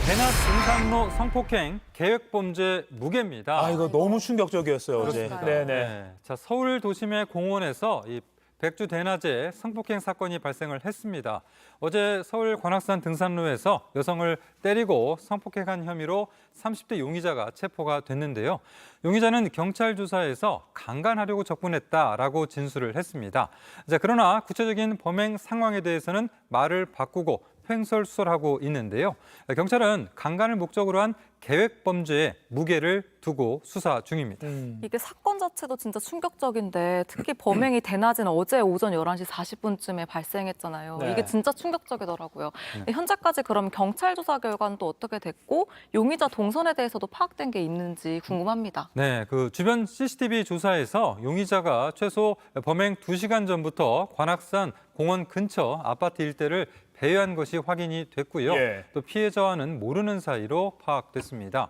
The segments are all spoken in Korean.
대낮 등산로 성폭행 계획범죄 무게입니다. 아, 이거 너무 충격적이었어요, 어제. 그렇습니다. 네네. 네. 자, 서울 도심의 공원에서 이 백주 대낮에 성폭행 사건이 발생을 했습니다. 어제 서울 관악산 등산로에서 여성을 때리고 성폭행한 혐의로 30대 용의자가 체포가 됐는데요. 용의자는 경찰 조사에서 강간하려고 접근했다라고 진술을 했습니다. 자, 그러나 구체적인 범행 상황에 대해서는 말을 바꾸고 횡설수설하고 있는데요. 경찰은 강간을 목적으로 한 계획 범죄에 무게를 두고 수사 중입니다. 이게 사건 자체도 진짜 충격적인데 특히 범행이 대낮인 어제 오전 11시 40분쯤에 발생했잖아요. 네. 이게 진짜 충격적이더라고요. 현재까지 그럼 경찰 조사 결과는 또 어떻게 됐고 용의자 동선에 대해서도 파악된 게 있는지 궁금합니다. 네, 그 주변 CCTV 조사에서 용의자가 최소 범행 2시간 전부터 관악산 공원 근처 아파트 일대를 배회한 것이 확인이 됐고요. 예. 또 피해자와는 모르는 사이로 파악됐습니다.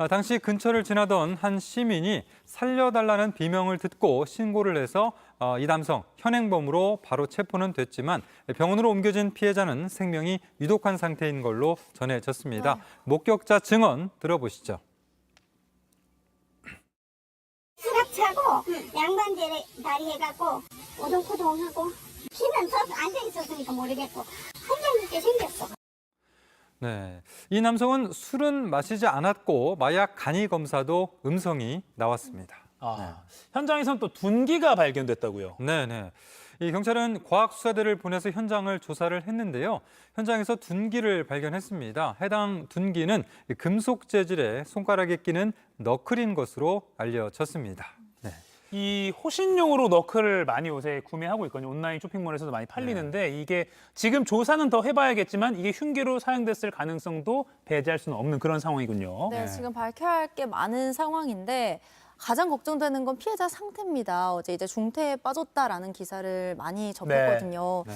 당시 근처를 지나던 한 시민이 살려달라는 비명을 듣고 신고를 해서 이 남성 현행범으로 바로 체포는 됐지만 병원으로 옮겨진 피해자는 생명이 위독한 상태인 걸로 전해졌습니다. 목격자 증언 들어보시죠. 수갑 차고 양반 다리 해갖고 오동코동하고 피는 앉아있었으니까 모르겠고 한장 늦게 생겼어. 네, 이 남성은 술은 마시지 않았고 마약 간이 검사도 음성이 나왔습니다. 현장에선 또 둔기가 발견됐다고요. 네. 이 경찰은 과학수사대를 보내서 현장을 조사를 했는데요. 현장에서 둔기를 발견했습니다. 해당 둔기는 금속 재질의 손가락에 끼는 너클인 것으로 알려졌습니다. 네. 이 호신용으로 너클을 많이 요새 구매하고 있거든요. 온라인 쇼핑몰에서도 많이 팔리는데 이게 지금 조사는 더 해봐야겠지만 이게 흉기로 사용됐을 가능성도 배제할 수는 없는 그런 상황이군요. 네, 지금 밝혀야 할 게 많은 상황인데 가장 걱정되는 건 피해자 상태입니다. 어제 이제 중태에 빠졌다라는 기사를 많이 접했거든요. 네.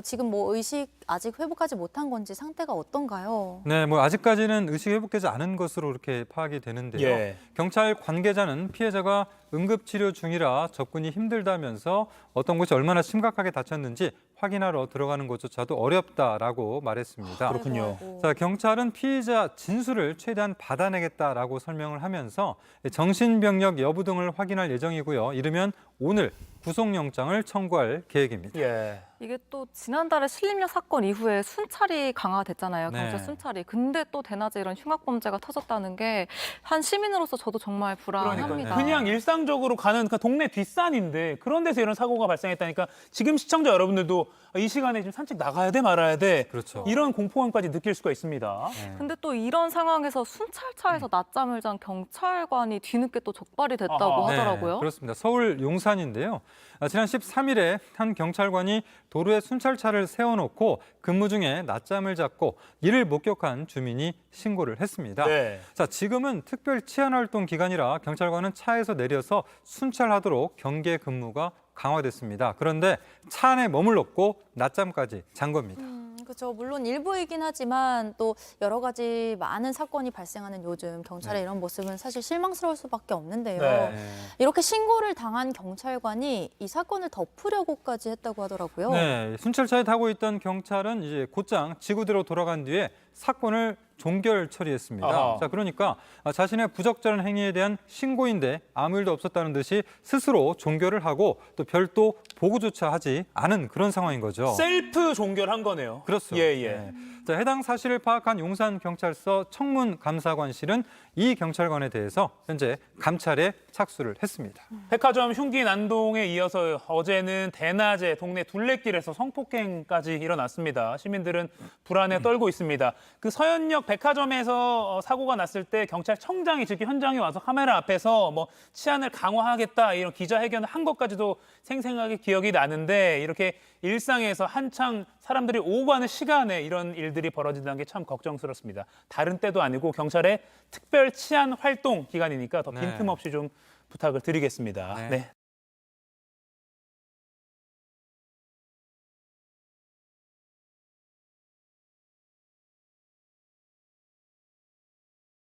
지금 뭐 의식 아직 회복하지 못한 건지 상태가 어떤가요? 네, 뭐 아직까지는 의식이 회복되지 않은 것으로 이렇게 파악이 되는데요. 예. 경찰 관계자는 피해자가 응급치료 중이라 접근이 힘들다면서 어떤 곳이 얼마나 심각하게 다쳤는지 확인하러 들어가는 것조차도 어렵다라고 말했습니다. 그렇군요. 아이고. 자, 경찰은 피해자 진술을 최대한 받아내겠다라고 설명을 하면서 정신병력 여부 등을 확인할 예정이고요. 이르면 오늘 구속영장을 청구할 계획입니다. 예. 이게 또 지난달에 신림역 사건 이후에 순찰이 강화됐잖아요. 경찰 네. 순찰이. 근데 또 대낮에 이런 흉악범죄가 터졌다는 게 한 시민으로서 저도 정말 불안합니다. 그러니까요. 그냥 일상적으로 가는 그 동네 뒷산인데 그런 데서 이런 사고가 발생했다니까 지금 시청자 여러분들도 이 시간에 지금 산책 나가야 돼 말아야 돼 그렇죠. 이런 공포감까지 느낄 수가 있습니다. 근데 또 이런 상황에서 순찰차에서 낮잠을 잔 경찰관이 뒤늦게 또 적발이 됐다고 아하. 하더라고요. 네, 그렇습니다. 서울 용산인데요. 지난 13일에 한 경찰관이 도로에 순찰차를 세워놓고 근무 중에 낮잠을 잤고 이를 목격한 주민이 신고를 했습니다. 네. 자, 지금은 특별 치안활동 기간이라 경찰관은 차에서 내려서 순찰하도록 경계 근무가 강화됐습니다. 그런데 차 안에 머물렀고 낮잠까지 잔 겁니다. 그렇죠. 물론 일부이긴 하지만 또 여러 가지 많은 사건이 발생하는 요즘 경찰의 이런 모습은 사실 실망스러울 수밖에 없는데요. 네. 이렇게 신고를 당한 경찰관이 이 사건을 덮으려고까지 했다고 하더라고요. 네, 순찰차에 타고 있던 경찰은 이제 곧장 지구대로 돌아간 뒤에 사건을 종결 처리했습니다. 아하. 자, 그러니까 자신의 부적절한 행위에 대한 신고인데 아무 일도 없었다는 듯이 스스로 종결을 하고 또 별도 보고조차 하지 않은 그런 상황인 거죠. 셀프 종결한 거네요. 그렇죠. 예. 네. 자, 해당 사실을 파악한 용산경찰서 청문감사관실은 이 경찰관에 대해서 현재 감찰에 착수를 했습니다. 백화점 흉기 난동에 이어서 어제는 대낮에 동네 둘레길에서 성폭행까지 일어났습니다. 시민들은 불안에 떨고 있습니다. 그 서현역 백화점에서 사고가 났을 때 경찰청장이 직접 현장에 와서 카메라 앞에서 뭐 치안을 강화하겠다 이런 기자회견을 한 것까지도 생생하게 기억이 나는데 이렇게 일상에서 한창 사람들이 오고 가는 시간에 이런 일들이 벌어진다는 게 참 걱정스럽습니다. 다른 때도 아니고 경찰의 특별 치안 활동 기간이니까 더 빈틈없이 좀 부탁을 드리겠습니다. 네. 네.